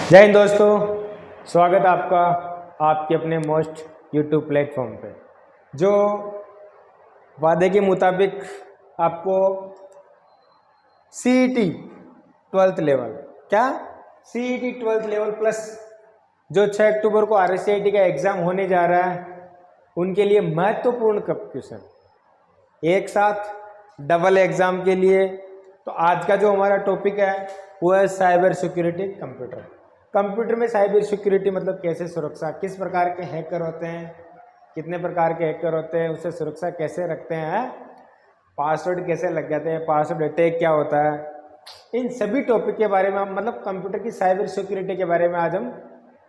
जय हिंद दोस्तों, स्वागत है आपका आपके अपने मोस्ट यूट्यूब प्लेटफॉर्म पे। जो वादे के मुताबिक आपको सीईटी 12th लेवल, क्या सीईटी 12th लेवल प्लस जो 6 अक्टूबर को आरएससीआईटी का एग्ज़ाम होने जा रहा है, उनके लिए महत्वपूर्ण क्वेश्चन एक साथ डबल एग्ज़ाम के लिए। तो आज का जो हमारा टॉपिक है वो है साइबर सिक्योरिटी कंप्यूटर। कंप्यूटर में साइबर सिक्योरिटी मतलब कैसे सुरक्षा, किस प्रकार के हैकर होते हैं, कितने प्रकार के हैकर होते हैं, उससे सुरक्षा कैसे रखते हैं, पासवर्ड कैसे लग जाते हैं, पासवर्ड अटैक क्या होता है, इन सभी टॉपिक के बारे में हम मतलब कंप्यूटर की साइबर सिक्योरिटी के बारे में आज हम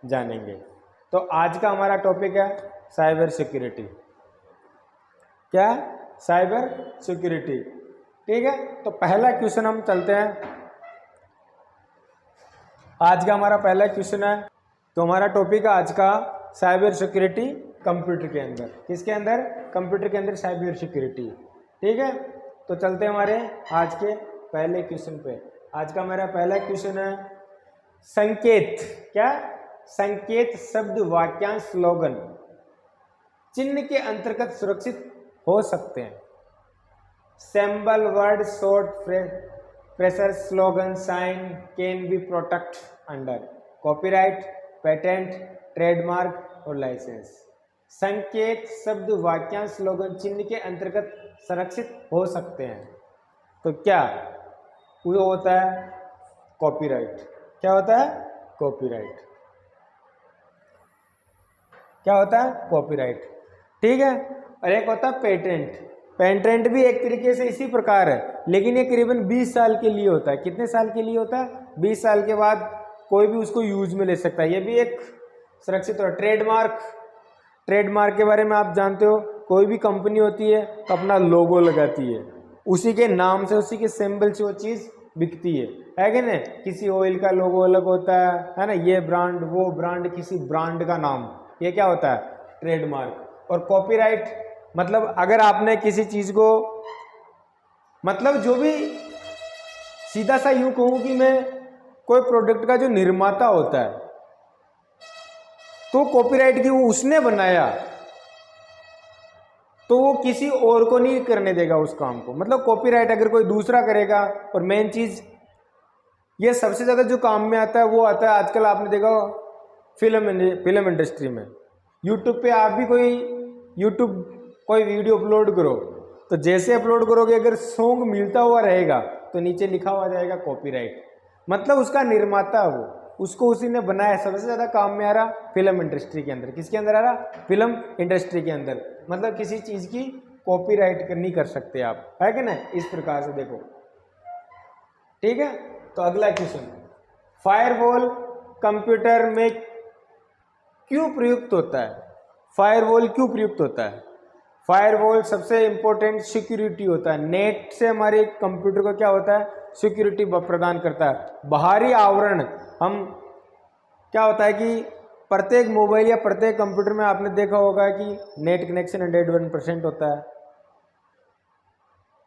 जानेंगे। तो आज का हमारा टॉपिक है साइबर सिक्योरिटी। क्या? Cyber security. ठीक है, तो पहला क्वेश्चन हम चलते हैं। आज का हमारा पहला क्वेश्चन है, तो हमारा टॉपिक है आज का साइबर सिक्योरिटी कंप्यूटर के अंदर। किसके अंदर? कंप्यूटर के अंदर साइबर सिक्योरिटी। ठीक है, तो चलते हैं हमारे आज के पहले क्वेश्चन पे। आज का मेरा पहला क्वेश्चन है संकेत। क्या? संकेत शब्द, वाक्यांश, स्लोगन, चिन्ह के अंतर्गत सुरक्षित हो सकते हैं। Symbol, word, short phrase, slogan, sign can be protect under copyright, patent, trademark और लाइसेंस। संकेत शब्द, वाक्यांश, स्लोगन चिन्ह के अंतर्गत संरक्षित हो सकते हैं। तो क्या वो होता है? कॉपीराइट। क्या होता है? कॉपीराइट। क्या होता है? कॉपीराइट। ठीक है, और एक होता है पेटेंट। पेटेंट भी एक तरीके से इसी प्रकार है, लेकिन ये करीबन 20 साल के लिए होता है। कितने साल के लिए होता है? 20 साल के बाद कोई भी उसको यूज में ले सकता है। ये भी एक सुरक्षित है। ट्रेडमार्क, ट्रेडमार्क के बारे में आप जानते हो, कोई भी कंपनी होती है तो अपना लोगो लगाती है, उसी के नाम से, उसी के सिंबल से वो चीज़ बिकती है कि नहीं? किसी ऑयल का लोगो अलग होता है ना, ये ब्रांड, वो ब्रांड, किसी ब्रांड का नाम, ये क्या होता है? ट्रेडमार्क। और कॉपीराइट मतलब अगर आपने किसी चीज को, मतलब जो भी, सीधा सा यूं कहूं कि मैं कोई प्रोडक्ट का जो निर्माता होता है तो कॉपीराइट की वो उसने बनाया तो वो किसी और को नहीं करने देगा उस काम को। मतलब कॉपीराइट अगर कोई दूसरा करेगा। और मेन चीज ये सबसे ज्यादा जो काम में आता है वो आता है, आजकल आपने देखा फिल्म इंडस्ट्री में। यूट्यूब पे आप भी कोई वीडियो अपलोड करो तो जैसे अपलोड करोगे अगर सॉन्ग मिलता हुआ रहेगा तो नीचे लिखा हुआ जाएगा कॉपीराइट। मतलब उसका निर्माता वो, उसको उसी ने बनाया। सबसे ज्यादा काम में आ रहा फिल्म इंडस्ट्री के अंदर। किसके अंदर आ रहा? फिल्म इंडस्ट्री के अंदर। मतलब किसी चीज की कॉपीराइट नहीं कर सकते आप, है कि ना? इस प्रकार से देखो। ठीक है, तो अगला क्वेश्चन, फायरवॉल कंप्यूटर में क्यों प्रयुक्त होता है? फायरवॉल क्यों प्रयुक्त होता है? फायरवॉल सबसे इंपॉर्टेंट सिक्योरिटी होता है। नेट से हमारे कंप्यूटर को क्या होता है? सिक्योरिटी प्रदान करता है। बाहरी आवरण, हम क्या होता है कि प्रत्येक मोबाइल या प्रत्येक कंप्यूटर में आपने देखा होगा कि नेट कनेक्शन 101% होता है।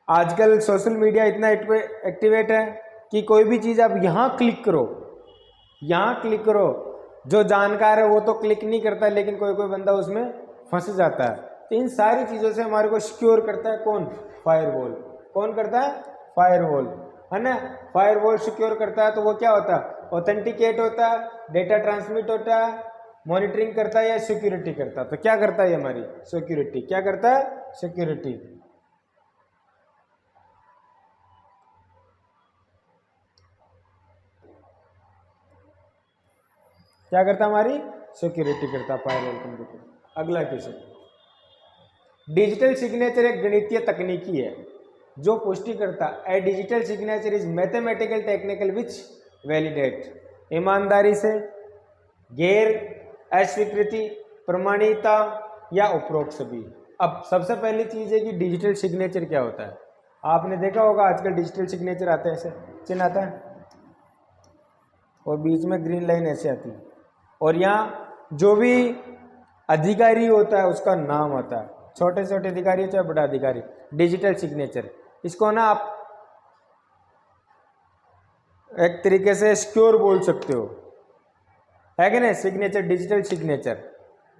आजकल सोशल मीडिया इतना एक्टिवेट है कि कोई भी चीज़ आप यहाँ क्लिक करो, जो जानकार है वो तो क्लिक नहीं करता, लेकिन कोई कोई बंदा उसमें फंस जाता है। तो इन सारी चीज़ों से हमारे को सिक्योर करता है कौन? फायरवॉल। कौन करता है? फायरवॉल, है ना? फायरवॉल सिक्योर करता है। तो वो क्या होता है? ऑथेंटिकेट होता है, डेटा ट्रांसमिट होता है, मॉनिटरिंग करता है या सिक्योरिटी करता है। तो क्या करता है हमारी? सिक्योरिटी। क्या करता है? सिक्योरिटी। क्या करता है? हमारी सिक्योरिटी करता है फायरवॉल कंप्यूटर। अगला क्वेश्चन, डिजिटल सिग्नेचर एक गणितीय तकनीकी है जो पुष्टि करता है। A digital signature is mathematical technical which validate ईमानदारी से, गैर, अस्वीकृति, प्रमाणिकता या उपरोक्त सभी। अब सबसे पहली चीज है कि डिजिटल सिग्नेचर क्या होता है। आपने देखा होगा आजकल डिजिटल सिग्नेचर आता है, ऐसे चिन्ह आता है और बीच में ग्रीन लाइन ऐसे आती है, और यहाँ जो भी अधिकारी होता है उसका नाम आता है, छोटे छोटे अधिकारी हो चाहे बड़ा अधिकारी। डिजिटल सिग्नेचर, इसको ना आप एक तरीके से सिक्योर बोल सकते हो। है कि नहीं, सिग्नेचर, डिजिटल सिग्नेचर।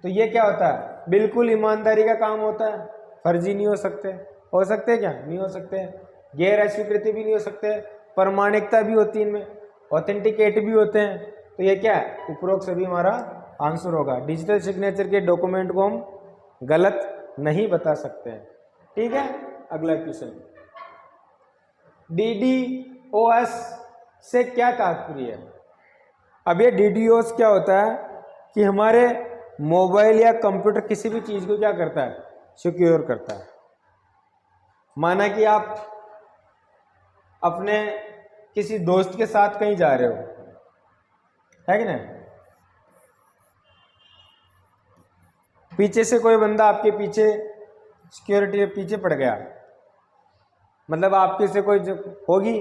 तो ये क्या होता है, बिल्कुल ईमानदारी का काम होता है, फर्जी नहीं हो सकते। हो सकते क्या, नहीं हो सकते। गैर अस्वीकृति भी नहीं हो सकते, प्रमाणिकता भी होती है इनमें, ऑथेंटिकेट भी होते हैं। तो ये क्या है, उपरोक्त सभी हमारा आंसर होगा। डिजिटल सिग्नेचर के डॉक्यूमेंट को हम गलत नहीं बता सकते हैं। ठीक है, अगला क्वेश्चन, DDoS से क्या तात्पर्य है। अब ये DDoS क्या होता है कि हमारे मोबाइल या कंप्यूटर किसी भी चीज को क्या करता है, सिक्योर करता है। माना कि आप अपने किसी दोस्त के साथ कहीं जा रहे हो, है कि नहीं, पीछे से कोई बंदा आपके पीछे सिक्योरिटी के पीछे पड़ गया, मतलब आपके से कोई जो होगी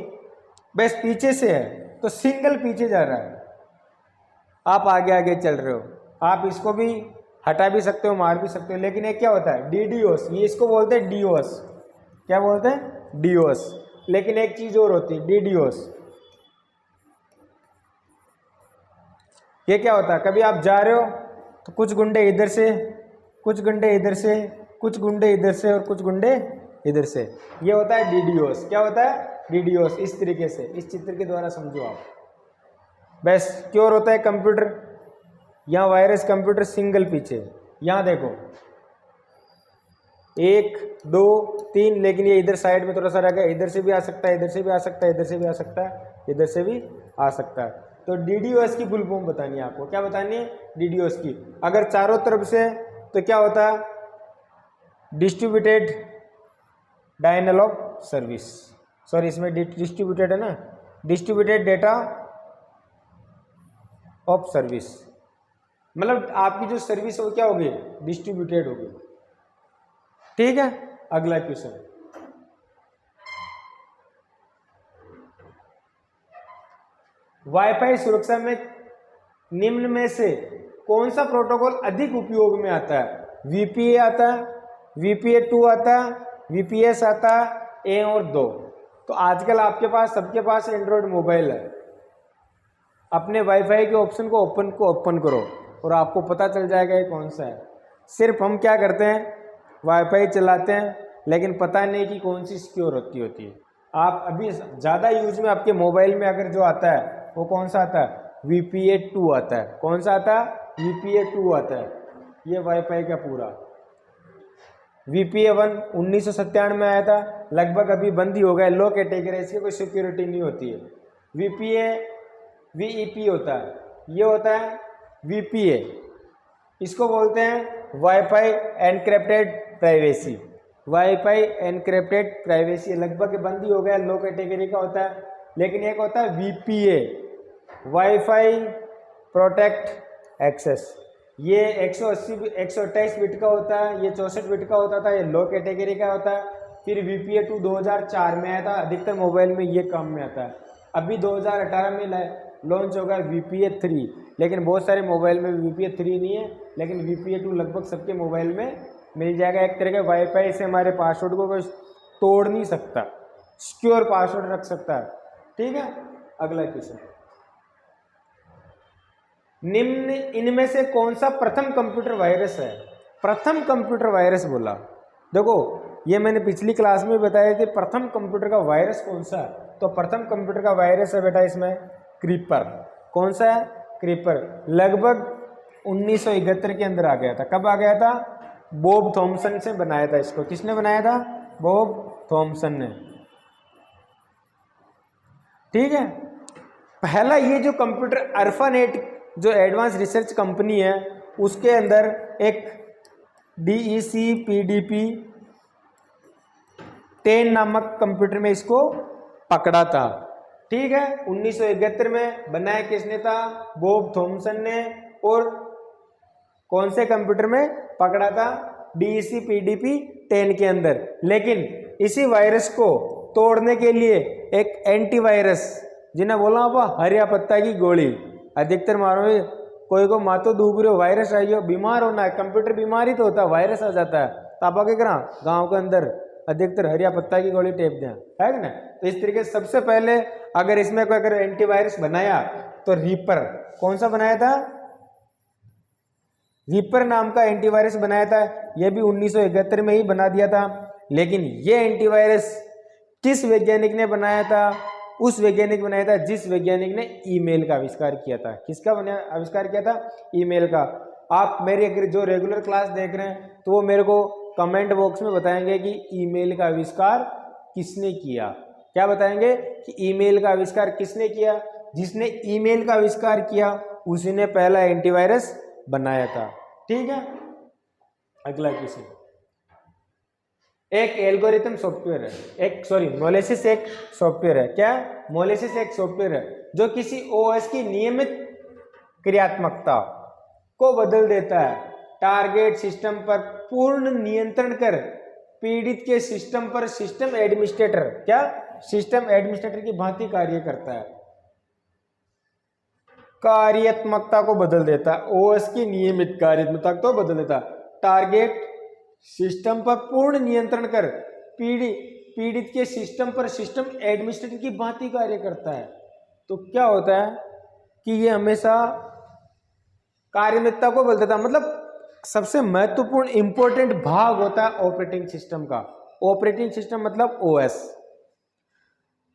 बस पीछे से है, तो सिंगल पीछे जा रहा है, आप आगे आगे चल रहे हो, आप इसको भी हटा भी सकते हो, मार भी सकते हो। लेकिन ये क्या होता है, DDoS, ये इसको बोलते हैं DOS। क्या बोलते हैं, DOS। लेकिन एक चीज और होती है, DDoS। ये क्या होता है, कभी आप जा रहे हो तो कुछ गुंडे इधर से, कुछ गुंडे इधर से, कुछ गुंडे इधर से और कुछ गुंडे इधर से, ये होता है DDoS। क्या होता है, DDoS। इस तरीके से, इस चित्र के द्वारा समझो आप। बस सिक्योर होता है कंप्यूटर, यहाँ वायरस कंप्यूटर सिंगल पीछे, यहाँ देखो 1 2 3, लेकिन ये इधर साइड में थोड़ा सा रह गया, इधर से भी आ सकता है, इधर से भी आ सकता है, इधर से भी आ सकता है, इधर से भी आ सकता है। तो DDoS की फुल फॉर्म बतानी है आपको। क्या बतानी है, DDoS की। अगर चारों तरफ से तो क्या होता है, डिस्ट्रीब्यूटेड डायनल ऑफ सर्विस, सॉरी इसमें डिस्ट्रीब्यूटेड है ना, डिस्ट्रीब्यूटेड डेटा ऑफ सर्विस, मतलब आपकी जो सर्विस है वो क्या होगी, डिस्ट्रीब्यूटेड होगी। ठीक है, अगला क्वेश्चन, वाईफाई सुरक्षा में निम्न में से कौन सा प्रोटोकॉल अधिक उपयोग में आता है। VPA आता है, VPA2 आता है, VPS आता है, 1 और 2। तो आजकल आपके पास, सबके पास एंड्रॉयड मोबाइल है, अपने वाईफाई के ऑप्शन को ओपन करो और आपको पता चल जाएगा ये कौन सा है। सिर्फ हम क्या करते हैं, वाईफाई चलाते हैं, लेकिन पता नहीं कि कौन सी सिक्योर होती है। आप अभी ज़्यादा यूज में आपके मोबाइल में अगर जो आता है वो कौन सा आता है, VPA2 आता है। कौन सा आता है, VPA2 आता है। ये वाईफाई का पूरा। VPA1 1997 में आया था, लगभग अभी बंद ही हो गया, लो कैटेगरी, इसकी कोई सिक्योरिटी नहीं होती है। VEP होता है, ये होता है VPA, इसको बोलते हैं wifi encrypted privacy. Wifi encrypted privacy लगभग बंद ही हो गया, लो कैटेगरी का होता है। लेकिन एक होता है VPA, वाईफाई प्रोटेक्ट एक्सेस, ये 128 बिट का होता है, ये 64 बिट का होता था, ये लो कैटेगरी का होता है। फिर VPA2 2004 में आया था, अधिकतर मोबाइल में ये काम में आता है। अभी 2018 में लॉन्च होगा VPA3, लेकिन बहुत सारे मोबाइल में VPA3 नहीं है, लेकिन VPA2 लगभग सबके मोबाइल में मिल जाएगा। एक तरह के वाईफाई से हमारे पासवर्ड को कोई तोड़ नहीं सकता, सिक्योर पासवर्ड रख सकता है। ठीक है, अगला क्वेश्चन, निम्न इनमें से कौन सा प्रथम कंप्यूटर वायरस है। प्रथम कंप्यूटर वायरस बोला, देखो ये मैंने पिछली क्लास में बताया कि प्रथम कंप्यूटर का वायरस कौन सा है। तो प्रथम कंप्यूटर का वायरस है बेटा इसमें क्रीपर। कौन सा है, क्रीपर। लगभग 1971 के अंदर आ गया था। कब आ गया था, बॉब थॉमसन से बनाया था इसको। किसने बनाया था, बॉब थॉमसन ने। ठीक है, पहला ये जो कंप्यूटर अल्फानेट जो एडवांस रिसर्च कंपनी है, उसके अंदर एक DECPDP-10 नामक कंप्यूटर में इसको पकड़ा था। ठीक है, 1971 में बनाया किसने था, बॉब थॉमसन ने। और कौन से कंप्यूटर में पकड़ा था, DECPDP-10 के अंदर। लेकिन इसी वायरस को तोड़ने के लिए एक एंटीवायरस, जिन्हें बोला आप हरिया पत्ता की गोली, अधिकतर मारो कोई को मातो डूब रहे हो, वायरस आई हो, बीमार होना है, कंप्यूटर बीमारी तो होता है, वायरस आ जाता है, तो आप आगे करा गाँव के अंदर अधिकतर हरिया पत्ता की गोली टेप दें, है कि ना। तो इस तरीके से सबसे पहले अगर इसमें कोई अगर एंटीवायरस बनाया तो रीपर, कौन सा बनाया था, रिपर नाम का एंटीवायरस बनाया था, यह भी 1971 में ही बना दिया था। लेकिन ये एंटीवायरस किस वैज्ञानिक ने बनाया था? उस वैज्ञानिक बनाया था जिस वैज्ञानिक ने ईमेल का आविष्कार किया था। किसका आविष्कार किया था? ईमेल का। आप मेरी अगर जो रेगुलर क्लास देख रहे हैं तो वो मेरे को कमेंट बॉक्स में बताएंगे कि ईमेल का आविष्कार किसने किया। क्या बताएंगे? कि ईमेल का आविष्कार किसने किया? जिसने ईमेल का आविष्कार किया उसी ने पहला एंटीवायरस बनाया था। ठीक है, अगला क्वेश्चन। एक एल्गोरिथम सॉफ्टवेयर है, मोलेसिस एक सॉफ्टवेयर है। क्या? मोलेसिस एक सॉफ्टवेयर है जो किसी ओएस की नियमित क्रियात्मकता को बदल देता है। टारगेट सिस्टम पर पूर्ण नियंत्रण कर पीड़ित के सिस्टम पर सिस्टम एडमिनिस्ट्रेटर, क्या? सिस्टम एडमिनिस्ट्रेटर की भांति कार्य करता है। कार्यात्मकता को बदल देता है, ओएस की नियमित कार्यात्मकता को बदल देता है। टारगेट सिस्टम पर पूर्ण नियंत्रण कर पीड़ित के सिस्टम पर सिस्टम एडमिनिस्ट्रेटर की भांति कार्य करता है। तो क्या होता है कि ये हमेशा कार्यात्मकता को बदल देता है। मतलब सबसे महत्वपूर्ण इंपॉर्टेंट भाग होता है ऑपरेटिंग सिस्टम का। ऑपरेटिंग सिस्टम मतलब ओएस।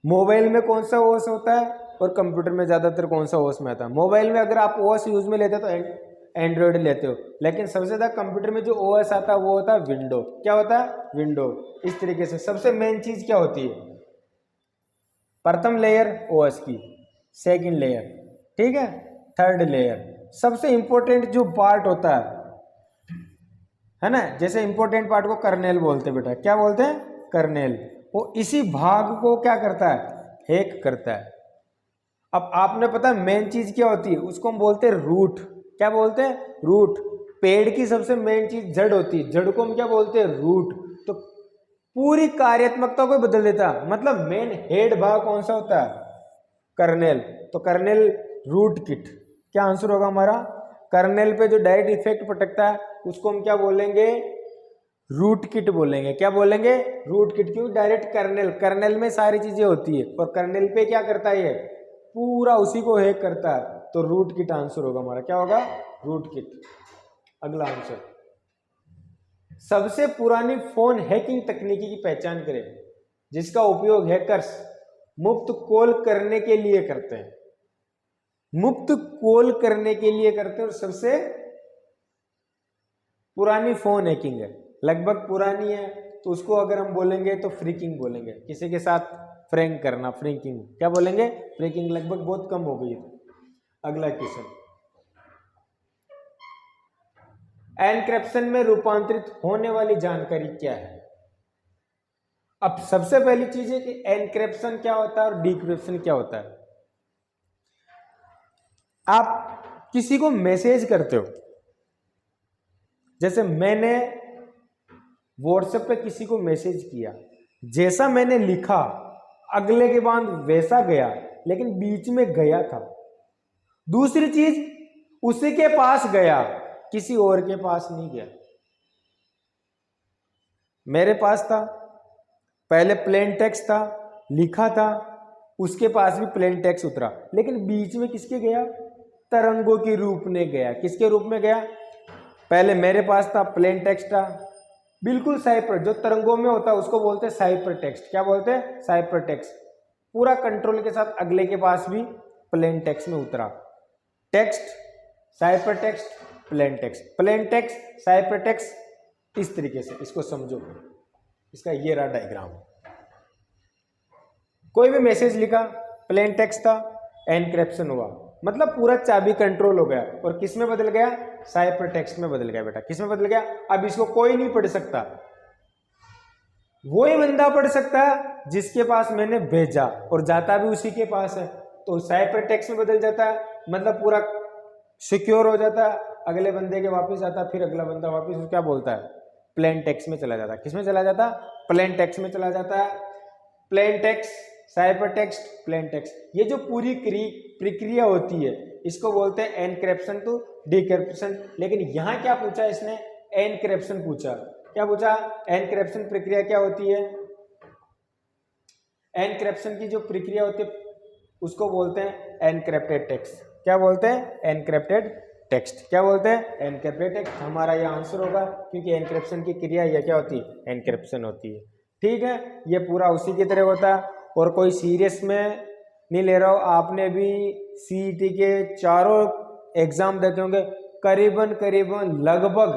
मोबाइल में कौन सा ओएस होता है और कंप्यूटर में ज्यादातर कौन सा ओएस में आता है? मोबाइल में अगर आप ओएस यूज में लेते हो तो एंड्रॉइड लेते हो, लेकिन सबसे ज्यादा कंप्यूटर में जो ओएस आता है वो होता है विंडो। क्या होता है? विंडो। इस तरीके से सबसे मेन चीज क्या होती है? प्रथम लेयर ओएस की, सेकंड लेयर, ठीक है, थर्ड लेयर। सबसे इंपॉर्टेंट जो पार्ट होता है ना, जैसे इंपॉर्टेंट पार्ट को कर्नेल बोलते हैं बेटा। क्या बोलते हैं? कर्नेल। वो इसी भाग को क्या करता है? हैक करता है। अब आपने पता है मेन चीज क्या होती है? उसको हम बोलते हैं रूट। क्या बोलते हैं? रूट। पेड़ की सबसे मेन चीज जड़ होती है, जड़ को हम क्या बोलते हैं? रूट। तो पूरी कार्यात्मकता को बदल देता है। मतलब मेन हेड भाग कौन सा होता है? कर्नेल। तो कर्नेल रूट किट। क्या आंसर होगा हमारा? कर्नेल पे जो डायरेक्ट इफेक्ट पटकता है उसको हम क्या बोलेंगे? रूट किट बोलेंगे। क्या बोलेंगे? Rootkit. क्यों? डायरेक्ट कर्नेल में सारी चीजें होती है और कर्नेल पे क्या करता है? ये पूरा उसी को हैक करता है। तो रूट किट आंसर होगा हमारा। क्या होगा? Rootkit. अगला आंसर। सबसे पुरानी फोन हैकिंग तकनीकी की पहचान करें जिसका उपयोग हैकर्स मुफ्त कॉल करने के लिए करते हैं। मुफ्त कॉल करने के लिए करते हैं और सबसे पुरानी फोन हैकिंग है। लगभग पुरानी है तो उसको अगर हम बोलेंगे तो फ्रीकिंग बोलेंगे। किसी के साथ फ्रैंक करना, फ्रैंकिंग। क्या बोलेंगे? फ्रैंकिंग। लगभग बहुत कम हो गई है। अगला क्वेश्चन। एनक्रिप्शन में रूपांतरित होने वाली जानकारी क्या है? अब सबसे पहली चीज है कि एनक्रिप्शन क्या होता है और डिक्रिप्शन क्या होता है। आप किसी को मैसेज करते हो, जैसे मैंने व्हाट्सएप पे किसी को मैसेज किया, जैसा मैंने लिखा अगले के बाद वैसा गया, लेकिन बीच में गया था। दूसरी चीज, उसी के पास गया, किसी और के पास नहीं गया। मेरे पास था, पहले प्लेन टेक्स्ट था, लिखा था, उसके पास भी प्लेन टेक्स्ट उतरा, लेकिन बीच में किसके गया? तरंगों के रूप में गया। किसके रूप में गया? पहले मेरे पास था, प्लेन टेक्स्ट था, बिल्कुल साइपर, जो तरंगों में होता है उसको बोलते हैं साइपर टेक्स्ट। क्या बोलते हैं? साइपर टेक्स्ट। पूरा कंट्रोल के साथ अगले के पास भी प्लेन टेक्स्ट में उतरा। Text, cipher text, plain text, plain text, cipher text. इस तरीके से इसको समझो। इसका ये रहा डायग्राम। कोई भी मैसेज लिखा, प्लेन टेक्स्ट था, एनक्रिप्शन हुआ, मतलब पूरा चाबी कंट्रोल हो गया और किस में बदल गया? साइपर टेक्स्ट में बदल गया बेटा। किस में बदल गया? अब इसको कोई नहीं पढ़ सकता, वही बंदा पढ़ सकता है जिसके पास मैंने भेजा, और जाता भी उसी के पास है। तो साइपर टेक्स्ट में बदल जाता है, मतलब पूरा सिक्योर हो जाता है, अगले बंदे के वापस आता है, फिर अगला बंदा वापस क्या बोलता है? प्लेन टेक्स्ट में चला जाता है। किस में चला जाता? प्लेन टेक्स्ट में चला जाता है। Plain text, cipher text, plain text, ये जो पूरी प्रक्रिया होती है इसको बोलते हैं एनक्रिप्शन टू डिक्रिप्शन। लेकिन यहां क्या पूछा इसने? एनक्रिप्शन पूछा। क्या पूछा? एनक्रिप्शन प्रक्रिया क्या होती है? एनक्रिप्शन की जो प्रक्रिया होती है उसको बोलते हैं एनक्रिप्टेड टेक्स्ट। क्या बोलते हैं? Encrypted text. क्या बोलते हैं? Encrypted text. हमारा ये आंसर होगा, क्योंकि एनक्रिप्शन की क्रिया ये क्या होती है? एनक्रिप्शन होती है। ठीक है, ये पूरा उसी की तरह होता है और कोई सीरियस में नहीं ले रहा हो। आपने भी सीईटी के चारों एग्जाम देखे होंगे, करीबन लगभग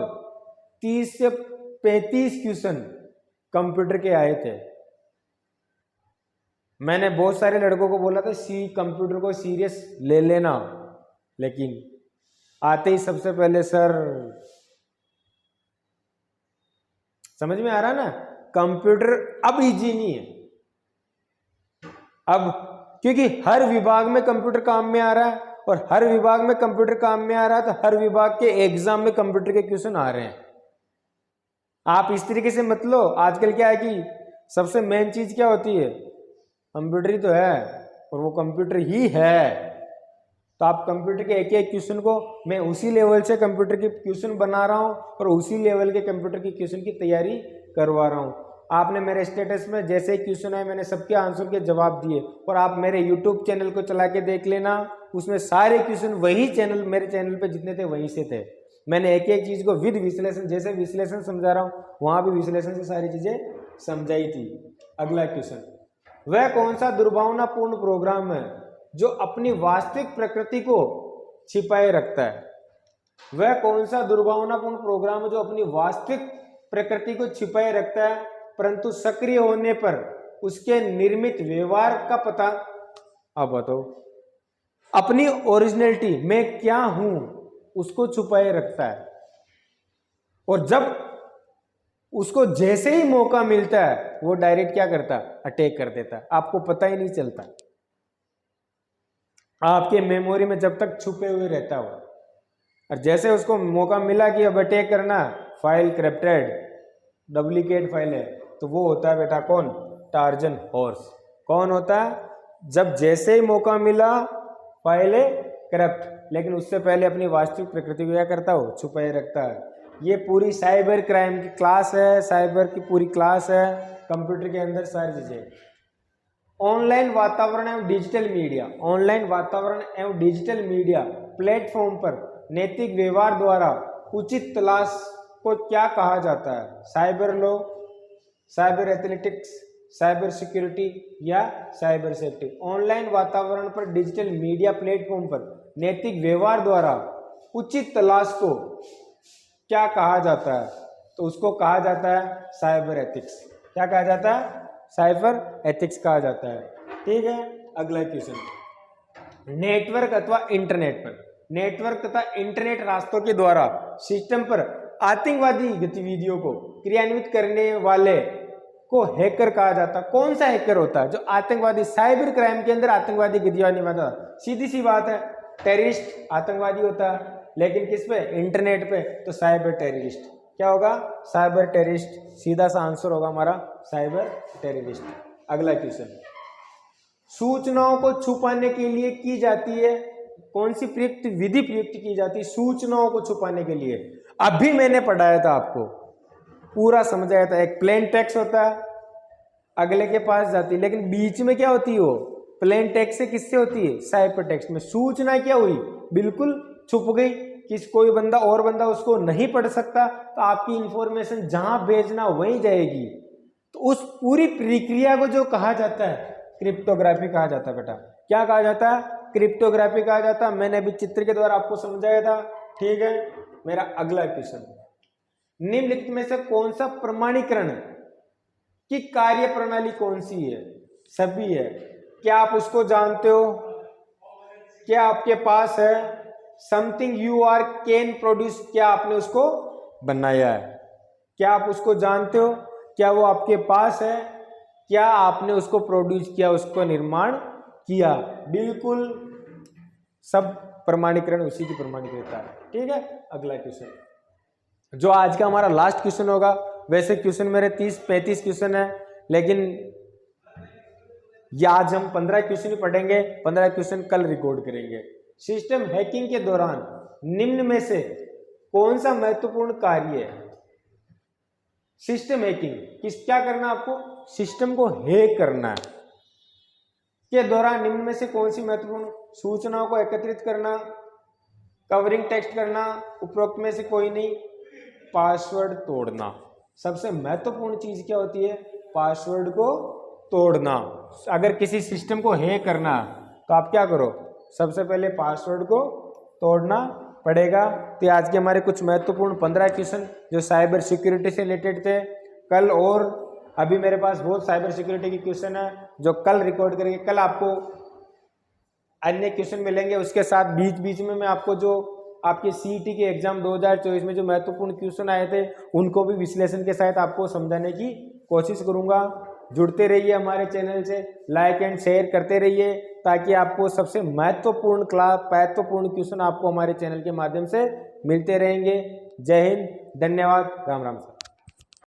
30 से 35 क्वेश्चन कंप्यूटर के आए थे। मैंने बहुत सारे लड़कों को बोला था कंप्यूटर को सीरियस ले लेना, लेकिन आते ही सबसे पहले सर, समझ में आ रहा ना, कंप्यूटर अब इजी नहीं है। अब क्योंकि हर विभाग में कंप्यूटर काम में आ रहा है और हर विभाग में कंप्यूटर काम में आ रहा है, तो हर विभाग के एग्जाम में कंप्यूटर के क्वेश्चन आ रहे हैं। आप इस तरीके से मत लो। आजकल क्या है कि सबसे मेन चीज क्या होती है? कंप्यूटर ही तो है और वो कंप्यूटर ही है। तो आप कंप्यूटर के एक एक क्वेश्चन को, मैं उसी लेवल से कंप्यूटर के क्वेश्चन बना रहा हूँ और उसी लेवल के कंप्यूटर की क्वेश्चन की तैयारी करवा रहा हूँ। आपने मेरे स्टेटस में जैसे ही क्वेश्चन आए, मैंने सबके आंसर के जवाब दिए। और आप मेरे यूट्यूब चैनल को चला के देख लेना, उसमें सारे क्वेश्चन वही चैनल, मेरे चैनल पे जितने थे वहीं से थे। मैंने एक एक चीज को विद विश्लेषण, जैसे विश्लेषण समझा रहा हूँ वहां भी विश्लेषण से सारी चीजें समझाई थी। अगला क्वेश्चन, वह कौन सा दुर्भावनापूर्ण प्रोग्राम है जो अपनी वास्तविक प्रकृति को छिपाए रखता है? वह कौन सा दुर्भावनापूर्ण प्रोग्राम है जो अपनी वास्तविक प्रकृति को छिपाए रखता है, परंतु सक्रिय होने पर उसके निर्मित व्यवहार का पता, अब बताओ, अपनी ओरिजिनलिटी, मैं क्या हूं, उसको छुपाए रखता है। और जब उसको जैसे ही मौका मिलता है वो डायरेक्ट क्या करता है? अटैक कर देता है। आपको पता ही नहीं चलता, आपके मेमोरी में जब तक छुपे हुए रहता हो। और जैसे उसको मौका मिला कि अब अटैक करना, फाइल करप्टेड, डुप्लीकेट फाइल है, तो वो होता है बेटा कौन? Torsion horse. कौन होता है? जब जैसे ही मौका मिला फाइल करप्ट, लेकिन उससे पहले अपनी वास्तविक प्रकृति को क्या करता हो? छुपाए रखता है। ये पूरी साइबर क्राइम की क्लास है, साइबर की पूरी क्लास है, कंप्यूटर के अंदर सारी चीजें। ऑनलाइन वातावरण एवं डिजिटल मीडिया, ऑनलाइन वातावरण एवं डिजिटल मीडिया प्लेटफॉर्म पर नैतिक व्यवहार द्वारा उचित तलाश को क्या कहा जाता है? Cyber law, cyber athletics, cyber security या साइबर सेफ्टी। ऑनलाइन वातावरण पर डिजिटल मीडिया प्लेटफॉर्म पर नैतिक व्यवहार द्वारा उचित तलाश को क्या कहा जाता है? तो उसको कहा जाता है साइबर एथिक्स। क्या कहा जाता है? साइबर एथिक्स कहा जाता है। ठीक है, अगला क्वेश्चन, नेटवर्क अथवा इंटरनेट पर, नेटवर्क तथा इंटरनेट रास्तों के द्वारा सिस्टम पर आतंकवादी गतिविधियों को क्रियान्वित करने वाले को हैकर कहा जाता है। कौन सा हैकर होता है? जो आतंकवादी, साइबर क्राइम के अंदर आतंकवादी गतिविधियां निभाता। सीधी सी बात है, टेररिस्ट आतंकवादी होता है, लेकिन किस पे? इंटरनेट पे, तो साइबर टेररिस्ट। क्या होगा? Cyber terrorist. सीधा सा आंसर होगा हमारा साइबर टेररिस्ट। अगला क्वेश्चन, सूचनाओं को छुपाने के लिए की जाती है कौन सी प्रयुक्त विधि प्रयुक्त की जाती है सूचनाओं को छुपाने के लिए? अभी मैंने पढ़ाया था, आपको पूरा समझाया था। एक प्लेन टेक्स्ट होता है, अगले के पास जाती है, लेकिन बीच में क्या होती है? वो प्लेन टेक्स्ट से किससे होती है? साइबर टेक्स्ट में। सूचना क्या हुई? बिल्कुल छुप गई, किस कोई बंदा और बंदा उसको नहीं पढ़ सकता, तो आपकी इंफॉर्मेशन जहां भेजना वहीं जाएगी। तो उस पूरी प्रक्रिया को जो कहा जाता है क्रिप्टोग्राफी कहा जाता है बेटा। क्या कहा जाता है? क्रिप्टोग्राफी कहा जाता है। मैंने अभी चित्र के द्वारा आपको समझाया था। ठीक है, मेरा अगला क्वेश्चन, निम्नलिखित में से कौन सा प्रमाणीकरण की कार्य प्रणाली कौन सी है? सभी है। क्या आप उसको जानते हो? क्या आपके पास है? Something you are can produce, क्या आपने उसको बनाया है? क्या आप उसको जानते हो? क्या वो आपके पास है? क्या आपने उसको प्रोड्यूस किया, उसको निर्माण किया? बिल्कुल, सब प्रमाणीकरण उसी की प्रमाणिकता है। ठीक है, अगला क्वेश्चन जो आज का हमारा लास्ट क्वेश्चन होगा। वैसे क्वेश्चन मेरे 30-35 क्वेश्चन है, लेकिन ये आज हम 15 क्वेश्चन ही पढ़ेंगे, 15 क्वेश्चन कल रिकॉर्ड करेंगे। सिस्टम हैकिंग के दौरान निम्न में से कौन सा महत्वपूर्ण कार्य है? सिस्टम हैकिंग क्या करना आपको? सिस्टम को हैक करना है। के दौरान निम्न में से कौन सी महत्वपूर्ण सूचनाओं को एकत्रित करना, कवरिंग टेक्स्ट करना, उपरोक्त में से कोई नहीं, पासवर्ड तोड़ना। सबसे महत्वपूर्ण चीज क्या होती है? पासवर्ड को तोड़ना। अगर किसी सिस्टम को हैक करना तो आप क्या करो? सबसे पहले पासवर्ड को तोड़ना पड़ेगा। तो आज के हमारे कुछ महत्वपूर्ण 15 क्वेश्चन जो साइबर सिक्योरिटी से रिलेटेड थे। कल और अभी मेरे पास बहुत साइबर सिक्योरिटी के क्वेश्चन है जो कल रिकॉर्ड करेंगे। कल आपको अन्य क्वेश्चन मिलेंगे। उसके साथ बीच बीच में मैं आपको जो आपके सीईटी के एग्जाम 2024 में जो महत्वपूर्ण क्वेश्चन आए थे उनको भी विश्लेषण के साथ आपको समझाने की कोशिश करूंगा। जुड़ते रहिए हमारे चैनल से, लाइक एंड शेयर करते रहिए ताकि आपको सबसे महत्वपूर्ण क्वेश्चन आपको हमारे चैनल के माध्यम से मिलते रहेंगे। जय हिंद, धन्यवाद, राम राम।